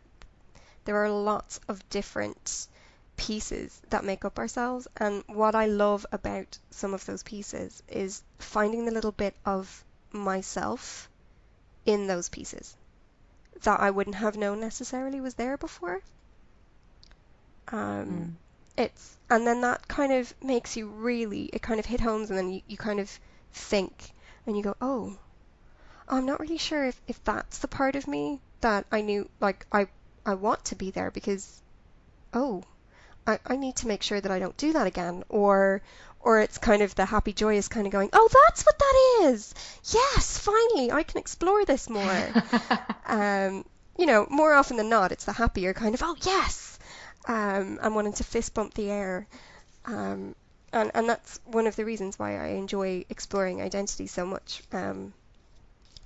are lots of different pieces that make up ourselves, and what I love about some of those pieces is finding the little bit of myself in those pieces that I wouldn't have known necessarily was there before. And then that kind of makes you really, it kind of hit homes, and then you kind of think and you go, oh, I'm not really sure if that's the part of me that I knew, like I want to be there, because I need to make sure that I don't do that again, or it's kind of the happy joyous kind of going, oh, that's what that is. Yes, finally I can explore this more. More often than not, it's the happier kind of, oh yes, and wanting to fist bump the air. And that's one of the reasons why I enjoy exploring identity so much,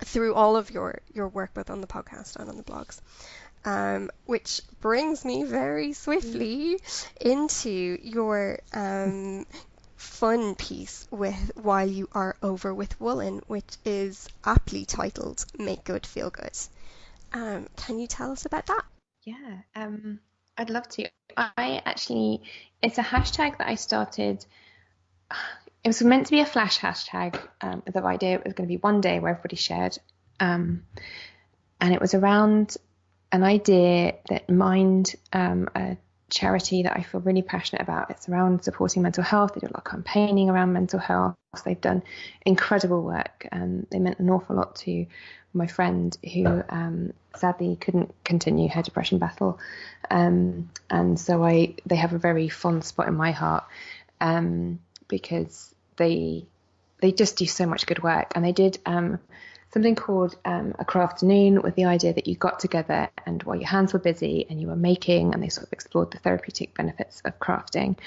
through all of your work, both on the podcast and on the blogs. Which brings me very swiftly into your fun piece with While You Are Over with Woolen, which is aptly titled Make Good Feel Good. Can you tell us about that? Yeah, I'd love to. It's a hashtag that I started. It was meant to be a flash hashtag. The idea was going to be one day where everybody shared. And it was around an idea that Mind, a charity that I feel really passionate about. It's around supporting mental health. They do a lot of campaigning around mental health. They've done incredible work, and they meant an awful lot to my friend who sadly couldn't continue her depression battle. And so they have a very fond spot in my heart, because they just do so much good work. And they did something called a crafternoon, with the idea that you got together and while your hands were busy and you were making, and they sort of explored the therapeutic benefits of crafting.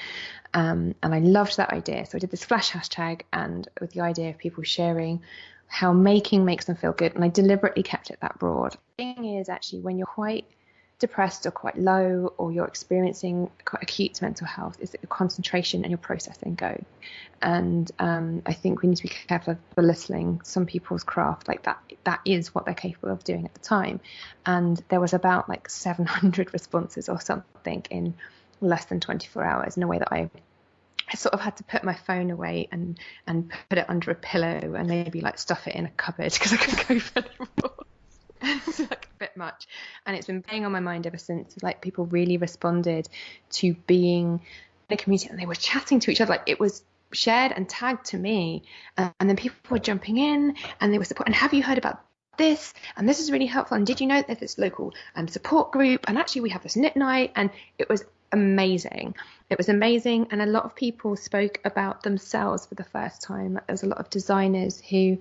And I loved that idea. So I did this flash hashtag, and with the idea of people sharing how making makes them feel good. And I deliberately kept it that broad. The thing is, actually, when you're quite depressed or quite low, or you're experiencing quite acute mental health, is that your concentration and your processing go. And I think we need to be careful of belittling some people's craft. Like that is what they're capable of doing at the time. And there was about like 700 responses or something in less than 24 hours, in a way that I sort of had to put my phone away and put it under a pillow and maybe like stuff it in a cupboard, because I couldn't go for anymore. It's like a bit much, and it's been weighing on my mind ever since. Like, people really responded to being in a community, and they were chatting to each other. Like, it was shared and tagged to me, and then people were jumping in and they were supporting. And have you heard about this? And this is really helpful. And did you know that this local support group? And actually, we have this knit night, and it was amazing. It was amazing, and a lot of people spoke about themselves for the first time. There was a lot of designers who.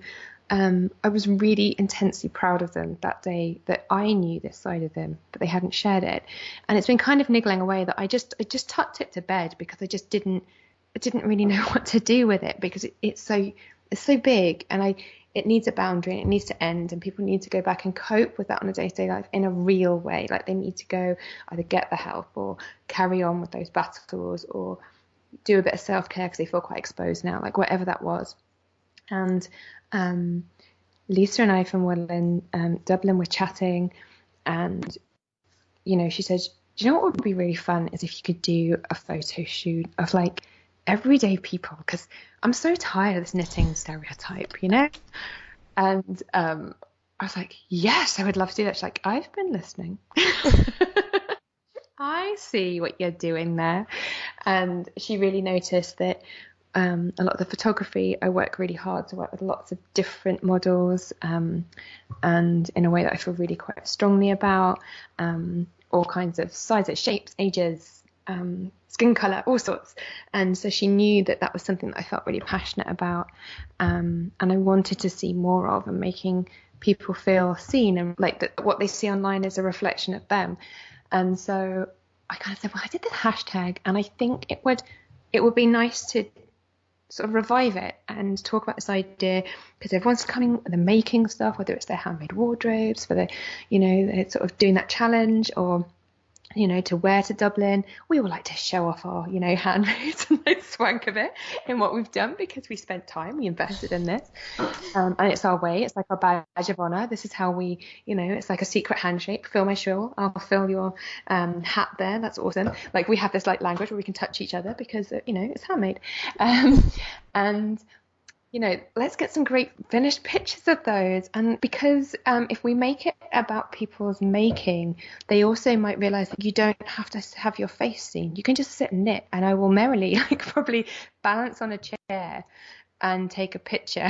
I was really intensely proud of them that day, that I knew this side of them, but they hadn't shared it. And it's been kind of niggling away that I just tucked it to bed, because I didn't really know what to do with it, because it's so big, and it needs a boundary and it needs to end, and people need to go back and cope with that on a day-to-day life in a real way. Like they need to go either get the help or carry on with those battles or do a bit of self-care because they feel quite exposed now, like whatever that was. And Lisa and I from Dublin were chatting, and she said, do you know what would be really fun is if you could do a photo shoot of like everyday people, because I'm so tired of this knitting stereotype, and I was like, yes, I would love to do that. She's like, I've been listening. I see what you're doing there. And she really noticed that a lot of the photography, I work really hard to work with lots of different models, and in a way that I feel really quite strongly about, all kinds of sizes, shapes, ages, skin colour, all sorts. And so she knew that that was something that I felt really passionate about, and I wanted to see more of, and making people feel seen, and like that what they see online is a reflection of them. And so I kind of said, well, I did the hashtag, and I think it would be nice to sort of revive it and talk about this idea, because everyone's coming, they're making stuff, whether it's their handmade wardrobes, for the, they're sort of doing that challenge, or to wear to Dublin. We all like to show off our, handmaids and like swank a bit in what we've done, because we spent time, we invested in this, and it's our way. It's like our badge of honor. This is how we, it's like a secret handshake. Fill my shawl, I'll fill your hat there. That's awesome. Like we have this like language where we can touch each other because it's handmade, and let's get some great finished pictures of those. And because if we make it about people's making, they also might realize that you don't have to have your face seen. You can just sit and knit, and I will merrily probably balance on a chair and take a picture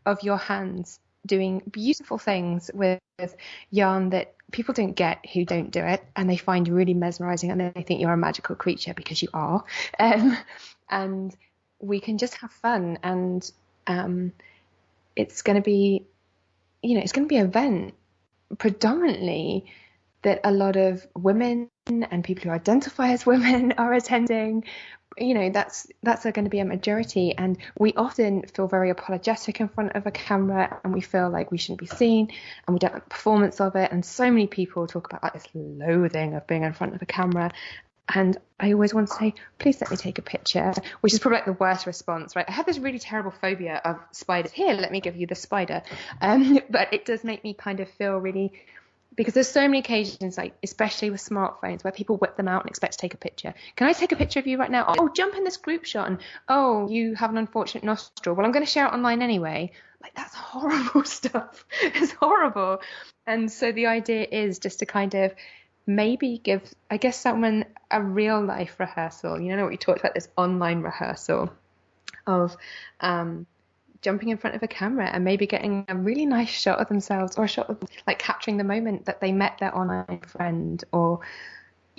of your hands doing beautiful things with yarn that people don't get who don't do it, and they find really mesmerizing, and they think you're a magical creature because you are. And we can just have fun, and it's going to be, it's going to be an event predominantly that a lot of women and people who identify as women are attending. That's going to be a majority, and we often feel very apologetic in front of a camera, and we feel like we shouldn't be seen, and we don't like the performance of it. And so many people talk about like this loathing of being in front of a camera. And I always want to say, please let me take a picture, which is probably like the worst response, right? I have this really terrible phobia of spiders. Here, let me give you the spider. But it does make me kind of feel really, because there's so many occasions, like especially with smartphones, where people whip them out and expect to take a picture. Can I take a picture of you right now? Oh, jump in this group shot, and oh, you have an unfortunate nostril. Well, I'm going to share it online anyway. Like, that's horrible stuff. It's horrible. And so the idea is just to kind of maybe give, I guess, someone a real life rehearsal. What we talked about, this online rehearsal of jumping in front of a camera and maybe getting a really nice shot of themselves, or a shot of like capturing the moment that they met their online friend, or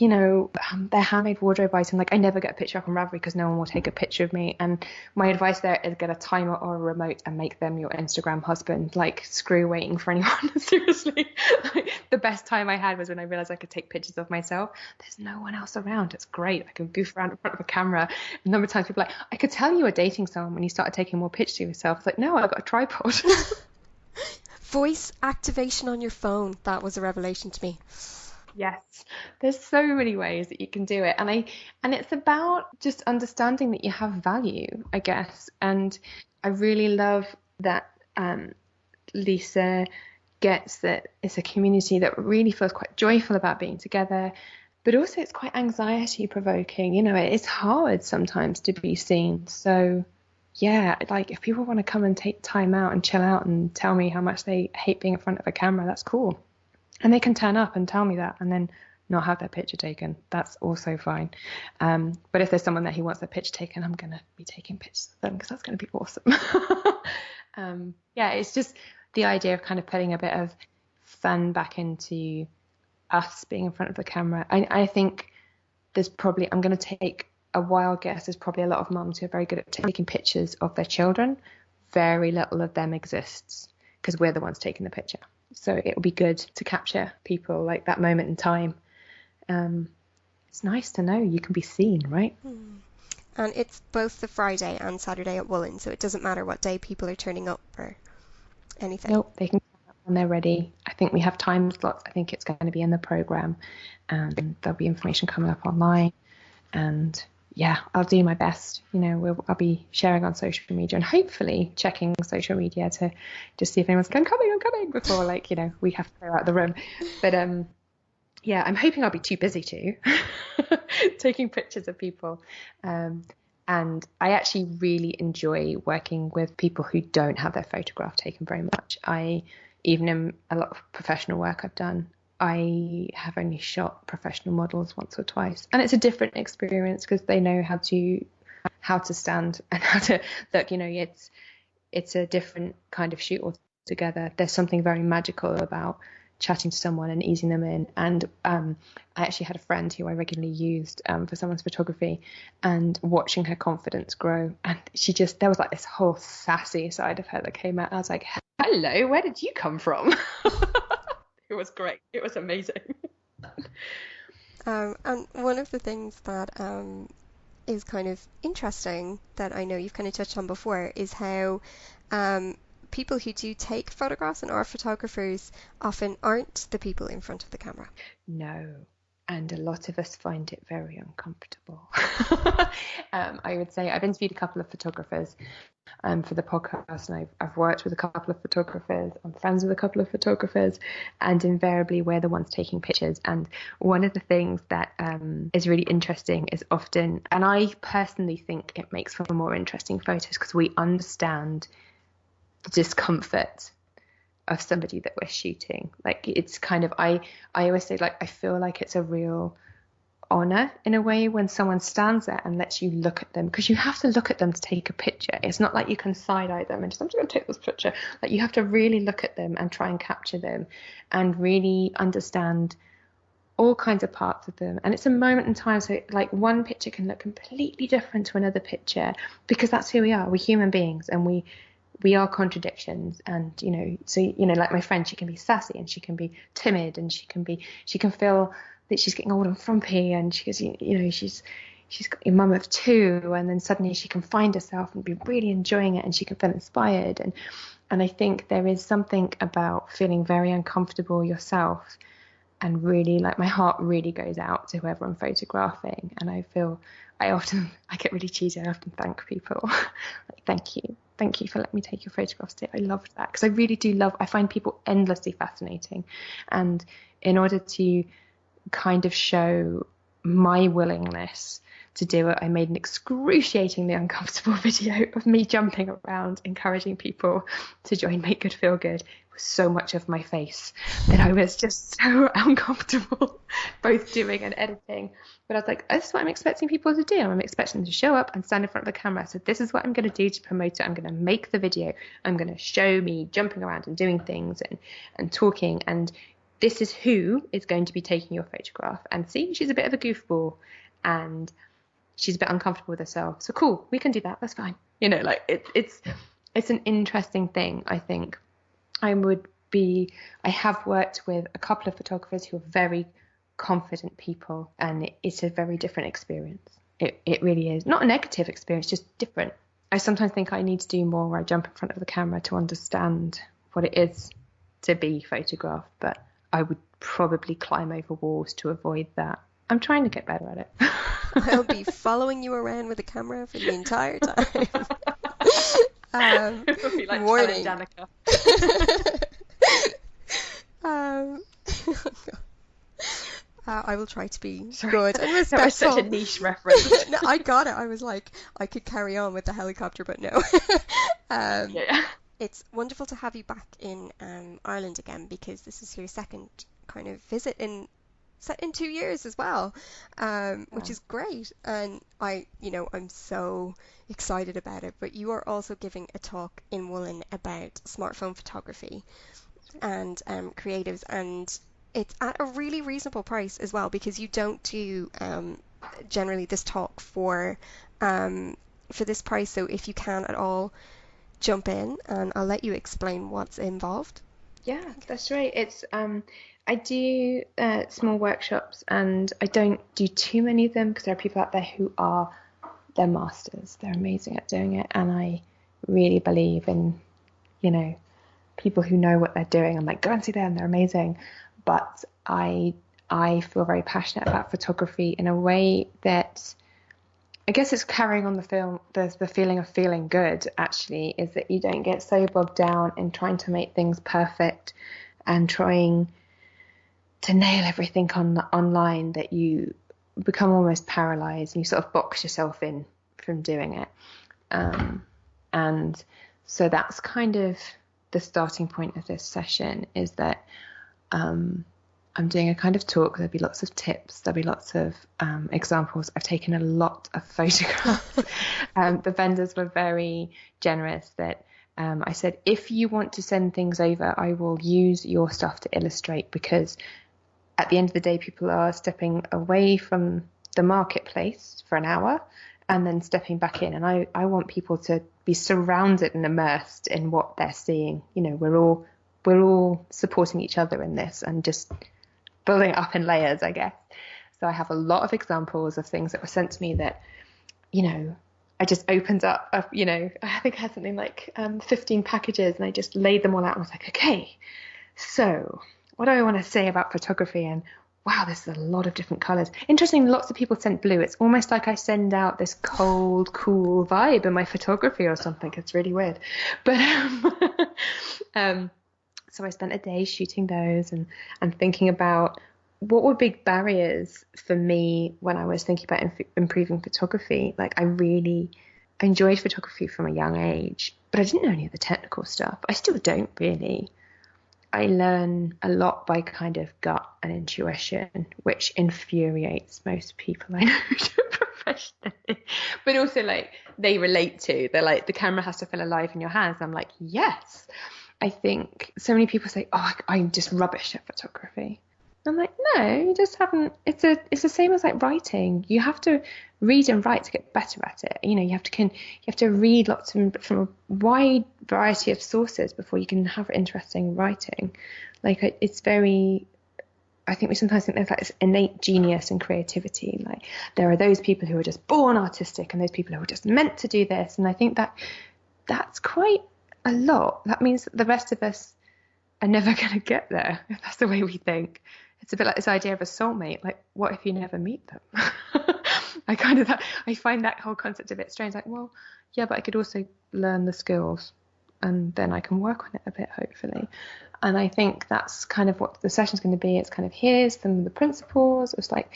their handmade wardrobe item. Like I never get a picture up on Ravelry because no one will take a picture of me. And my advice there is get a timer or a remote and make them your Instagram husband. Like screw waiting for anyone. Seriously. Like, the best time I had was when I realized I could take pictures of myself. There's no one else around. It's great. I can goof around in front of a camera. A number of times people are like, I could tell you were dating someone when you started taking more pictures of yourself. It's like, no, I've got a tripod. Voice activation on your phone. That was a revelation to me. Yes, there's so many ways that you can do it, and it's about just understanding that you have value, I guess. And I really love that Lisa gets that it's a community that really feels quite joyful about being together, but also it's quite anxiety provoking. It's hard sometimes to be seen. So yeah, like if people want to come and take time out and chill out and tell me how much they hate being in front of a camera, that's cool. And they can turn up and tell me that, and then not have their picture taken. That's also fine. But if there's someone there who wants their picture taken, I'm going to be taking pictures of them, because that's going to be awesome. Yeah, it's just the idea of kind of putting a bit of fun back into us being in front of the camera. I think there's probably, I'm going to take a wild guess, there's probably a lot of mums who are very good at taking pictures of their children. Very little of them exists because we're the ones taking the picture. So it will be good to capture people like that moment in time. It's nice to know you can be seen, right? And it's both the Friday and Saturday at Woollen, so it doesn't matter what day people are turning up for. anything? Nope, they can come up when they're ready. I think we have time slots. I think it's going to be in the program, and there'll be information coming up online. And yeah, I'll do my best. I'll be sharing on social media and hopefully checking social media to just see if anyone's like, I'm coming before we have to clear out the room. But yeah, I'm hoping I'll be too busy to taking pictures of people. And I actually really enjoy working with people who don't have their photograph taken very much. Even in a lot of professional work I've done, I have only shot professional models once or twice. And it's a different experience because they know how to stand and how to look. It's a different kind of shoot altogether. There's something very magical about chatting to someone and easing them in. And I actually had a friend who I regularly used for someone's photography, and watching her confidence grow, and there was like this whole sassy side of her that came out. I was like, hello, where did you come from? It was great. It was amazing. And one of the things that is kind of interesting that I know you've kind of touched on before is how people who do take photographs and are photographers often aren't the people in front of the camera. No, and a lot of us find it very uncomfortable. I would say I've interviewed a couple of photographers for the podcast, and I've worked with a couple of photographers. I'm friends with a couple of photographers, and invariably we're the ones taking pictures. And one of the things that is really interesting is often, and I personally think it makes for more interesting photos because we understand the discomfort of somebody that we're shooting. Like, it's kind of, I always say, like, I feel like it's a real honor in a way when someone stands there and lets you look at them, because you have to look at them to take a picture. It's not like you can side-eye them and just, I'm just going to take this picture. Like, you have to really look at them and try and capture them and really understand all kinds of parts of them. And it's a moment in time, so like one picture can look completely different to another picture, because that's who we are. We're human beings, and we are contradictions. And like my friend, she can be sassy and she can be timid, and she can feel that she's getting old and frumpy, and she goes, she's got a mum of two, and then suddenly she can find herself and be really enjoying it, and she can feel inspired. And I think there is something about feeling very uncomfortable yourself, and really, like, my heart really goes out to whoever I'm photographing. And I get really cheesy. I often thank people. Like, thank you for letting me take your photographs today. I loved that, because I really do I find people endlessly fascinating. And in order to kind of show my willingness to do it, I made an excruciatingly uncomfortable video of me jumping around, encouraging people to join Make Good Feel Good. It was so much of my face that I was just so uncomfortable both doing and editing. But I was like, this is what I'm expecting people to do. I'm expecting them to show up and stand in front of the camera. So this is what I'm going to do to promote it. I'm going to make the video. I'm going to show me jumping around and doing things and talking. And this is who is going to be taking your photograph. And see, she's a bit of a goofball, and she's a bit uncomfortable with herself. So cool, we can do that. That's fine. It's an interesting thing. I think I have worked with a couple of photographers who are very confident people, and it's a very different experience. It really is. Not a negative experience, just different. I sometimes think I need to do more where I jump in front of the camera to understand what it is to be photographed, but I would probably climb over walls to avoid that. I'm trying to get better at it. I'll be following you around with a camera for the entire time. It'll be like warning. Danica. I will try to be good and respectful. That was such a niche reference. No, I got it. I was like, I could carry on with the helicopter, but no. Yeah. It's wonderful to have you back in Ireland again, because this is your second kind of visit in 2 years as well, which is great. And I'm so excited about it. But you are also giving a talk in Woollen about smartphone photography and creatives, and it's at a really reasonable price as well, because you don't do generally this talk for this price. So if you can at all, jump in and I'll let you explain what's involved. Yeah, that's right. It's I do small workshops, and I don't do too many of them because there are people out there who they're masters. They're amazing at doing it, and I really believe in people who know what they're doing. I'm like, go and see them, they're amazing. But I feel very passionate about photography in a way that, I guess it's carrying on the feeling of feeling good, actually, is that you don't get so bogged down in trying to make things perfect and trying to nail everything online that you become almost paralyzed and you sort of box yourself in from doing it. And so that's kind of the starting point of this session, is that I'm doing a kind of talk. There'll be lots of tips. There'll be lots of examples. I've taken a lot of photographs. The vendors were very generous that I said, if you want to send things over, I will use your stuff to illustrate, because at the end of the day, people are stepping away from the marketplace for an hour and then stepping back in. And I want people to be surrounded and immersed in what they're seeing. You know, we're all supporting each other in this and just building it up in layers, I guess. So I have a lot of examples of things that were sent to me that, you know, I just opened up, you know, I think I had something like 15 packages, and I just laid them all out and was like, okay, so what do I want to say about photography? And wow, this is a lot of different colors. Interesting, lots of people sent blue. It's almost like I send out this cold, cool vibe in my photography or something. It's really weird. But so I spent a day shooting those and thinking about what were big barriers for me when I was thinking about improving photography. Like, I really enjoyed photography from a young age, but I didn't know any of the technical stuff. I still don't really. I learn a lot by kind of gut and intuition, which infuriates most people I know professionally. But also, like, they relate to. They're like, the camera has to feel alive in your hands. I'm like, yes. I think so many people say, oh, I'm just rubbish at photography. I'm like, no, you just haven't. It's the same as like writing. You have to read and write to get better at it. You know, you have to read lots from a wide variety of sources before you can have interesting writing. Like, it's very. I think we sometimes think there's like this innate genius and creativity. Like, there are those people who are just born artistic and those people who are just meant to do this. And I think that's quite a lot. That means that the rest of us are never going to get there if that's the way we think. It's a bit like this idea of a soulmate. Like, what if you never meet them? I find that whole concept a bit strange. Like, well, yeah, but I could also learn the skills and then I can work on it a bit, hopefully. And I think that's kind of what the session's going to be. It's kind of, here's some of the principles. It's like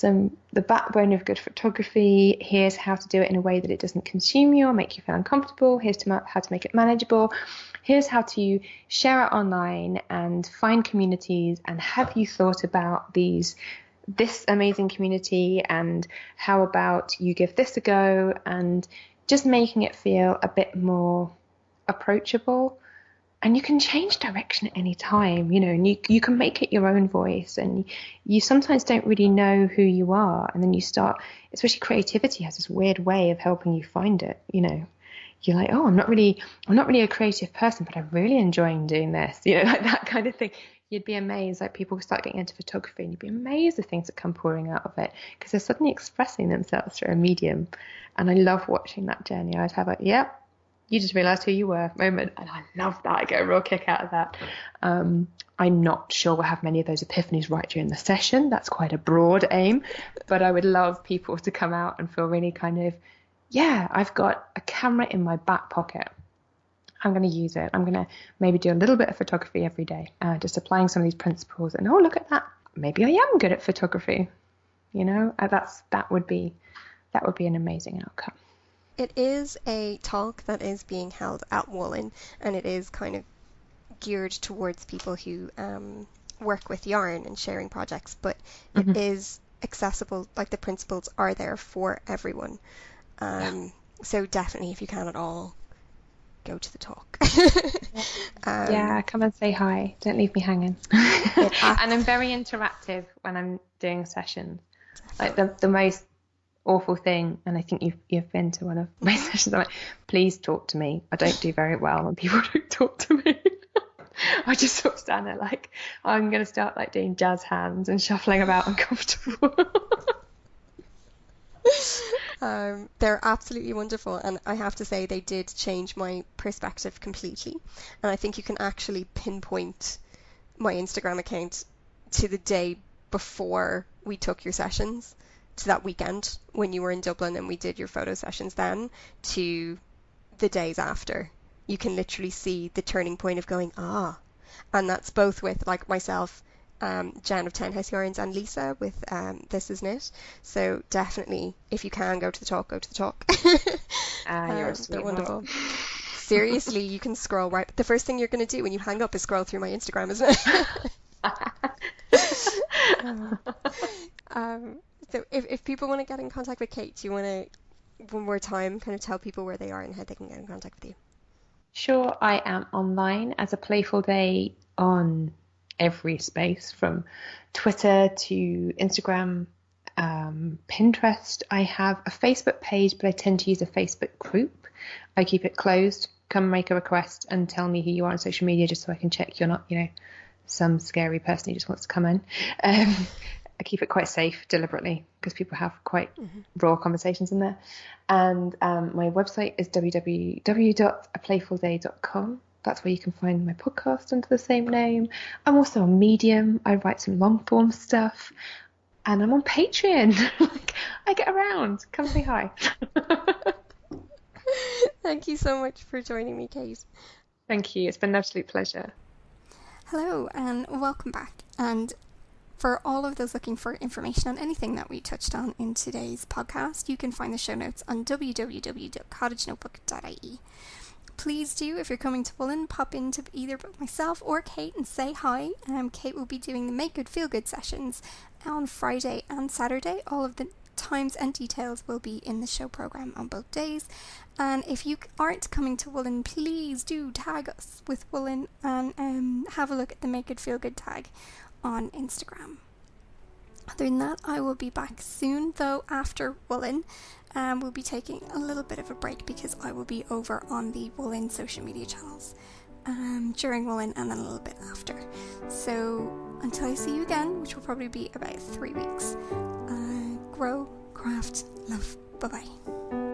the backbone of good photography. Here's how to do it in a way that it doesn't consume you or make you feel uncomfortable. Here's how to make it manageable. Here's how to share it online and find communities. And have you thought about this amazing community? And how about you give this a go? And just making it feel a bit more approachable. And you can change direction at any time, you know, and you can make it your own voice. And you sometimes don't really know who you are. And then you start, especially creativity has this weird way of helping you find it, you know. You're like, oh, I'm not really a creative person, but I'm really enjoying doing this, you know, like that kind of thing. You'd be amazed, like, people start getting into photography and you'd be amazed at things that come pouring out of it because they're suddenly expressing themselves through a medium. And I love watching that journey. I'd have a, yep, you just realised who you were moment. And I love that. I get a real kick out of that. I'm not sure we'll have many of those epiphanies right during the session. That's quite a broad aim. But I would love people to come out and feel really kind of, yeah, I've got a camera in my back pocket. I'm going to use it. I'm going to maybe do a little bit of photography every day, just applying some of these principles. And, oh, look at that. Maybe I am good at photography. You know, that would be an amazing outcome. It is a talk that is being held at Woolen, and it is kind of geared towards people who work with yarn and sharing projects, but it is accessible. Like, the principles are there for everyone. So definitely, if you can at all, go to the talk. Yeah, come and say hi. Don't leave me hanging. And I'm very interactive when I'm doing sessions. Like, the most awful thing, and I think you've been to one of my sessions, I'm like, please talk to me. I don't do very well when people don't talk to me. I just sort of stand there like, I'm going to start like doing jazz hands and shuffling about uncomfortable. They're absolutely wonderful, and I have to say they did change my perspective completely. And I think you can actually pinpoint my Instagram account to the day before we took your sessions, to that weekend when you were in Dublin and we did your photo sessions then, to the days after. You can literally see the turning point of going, and that's both with like myself, Jen of Townhouse Yarns, and Lisa with This Is Knit. So definitely, if you can go to the talk, go to the talk. You're a They're sweetheart. wonderful. Seriously, you can scroll right. The first thing you're going to do when you hang up is scroll through my Instagram, isn't it? So if people want to get in contact with Kate, do you want to one more time kind of tell people where they are and how they can get in contact with you? Sure, I am online as a Playful Day on every space, from Twitter to Instagram, Pinterest. I have a Facebook page, but I tend to use a Facebook group. I keep it closed. Come make a request and tell me who you are on social media, just so I can check you're not, some scary person who just wants to come in. I keep it quite safe deliberately because people have quite raw conversations in there. And my website is www.aplayfulday.com. That's where you can find my podcast under the same name. I'm also on Medium. I write some long form stuff. And I'm on Patreon. I get around. Come say hi. Thank you so much for joining me, Kate. Thank you. It's been an absolute pleasure. Hello and welcome back. And for all of those looking for information on anything that we touched on in today's podcast, you can find the show notes on www.cottagenotebook.ie. Please do, if you're coming to Woollen, pop into either myself or Kate and say hi. Kate will be doing the Make Good Feel Good sessions on Friday and Saturday. All of the times and details will be in the show program on both days. And if you aren't coming to Woollen, please do tag us with Woollen and have a look at the Make It Feel Good tag on Instagram. Other than that, I will be back soon, though after Woollen. We'll be taking a little bit of a break because I will be over on the Woollen social media channels during Woollen and then a little bit after. So until I see you again, which will probably be about 3 weeks, grow, craft, love. Bye-bye.